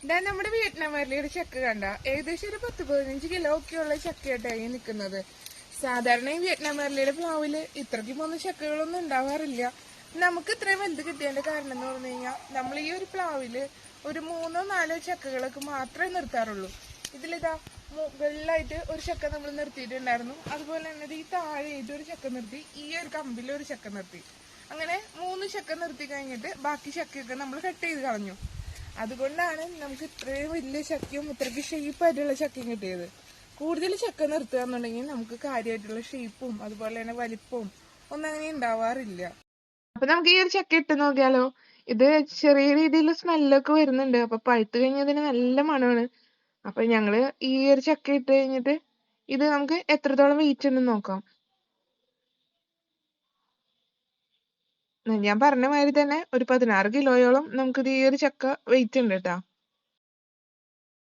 ഇതാ നമ്മുടെ വിയറ്റ്നാം വരലിയുടെ ചക്ക കണ്ട ഏകദേശം ഒരു 10-15 കിലോ ഒക്കെയുള്ള ചക്കയായിട്ടായി നിൽക്കുന്നത്. സാധാരണ ഈ വിയറ്റ്നാം വരലിയുടെ പ്ലാവില് ഇത്രയ്ക്ക് പോകുന്ന ചക്കകളൊന്നും ഉണ്ടാവാറില്ല. നമുക്ക് ഇത്രയും വലുത് കിട്ടിയതിന്റെ കാരണം എന്ന് പറഞ്ഞു കഴിഞ്ഞാൽ നമ്മൾ ഈ ഒരു പ്ലാവില് ഒരു 3-4 ചക്കകളൊക്കെ മാത്രമേ നിർത്താറുള്ളൂ. ഇതിലിതാ മുകളിലായിട്ട് ഒരു ചക്ക നമ്മൾ നിർത്തിയിട്ടുണ്ടായിരുന്നു. അതുപോലെ തന്നെ ഈ താഴെ ഇതൊരു ചക്ക നിർത്തി, ഈ ഒരു കമ്പിൽ ഒരു ചക്ക നിർത്തി. അങ്ങനെ 3 ചക്ക നിർത്തി കഴിഞ്ഞിട്ട് ബാക്കി ചക്കയൊക്കെ നമ്മൾ കട്ട് ചെയ്ത് കളഞ്ഞു. അതുകൊണ്ടാണ് നമുക്ക് ഇത്രയും വലിയ ചക്കയും ഇത്രയ്ക്ക് ഷേപ്പായിട്ടുള്ള ചക്കയും കിട്ടിയത്. കൂടുതൽ ചക്ക നിർത്തുക എന്നുണ്ടെങ്കിൽ നമുക്ക് കാര്യമായിട്ടുള്ള ഷേപ്പും അതുപോലെ തന്നെ വലിപ്പവും ഒന്നും അങ്ങനെ ഉണ്ടാവാറില്ല. അപ്പൊ നമുക്ക് ഈ ഒരു ചക്ക ഇട്ട് നോക്കിയാലോ. ഇത് ചെറിയ രീതിയിൽ സ്മെല്ലൊക്കെ വരുന്നുണ്ട്. അപ്പൊ പഴുത്ത് കഴിഞ്ഞതിന് നല്ല മണമാണ്. അപ്പൊ ഞങ്ങള് ഈ ഒരു ചക്ക ഇട്ട് കഴിഞ്ഞിട്ട് ഇത് നമുക്ക് എത്രത്തോളം വെയിറ്റ് ഉണ്ടെന്ന് നോക്കാം. ഞാൻ പറഞ്ഞ മാതിരി തന്നെ ഒരു 16 കിലോയോളം നമുക്ക് ഈ ഒരു ചക്ക വെയിറ്റ് ഉണ്ട് കേട്ടാ.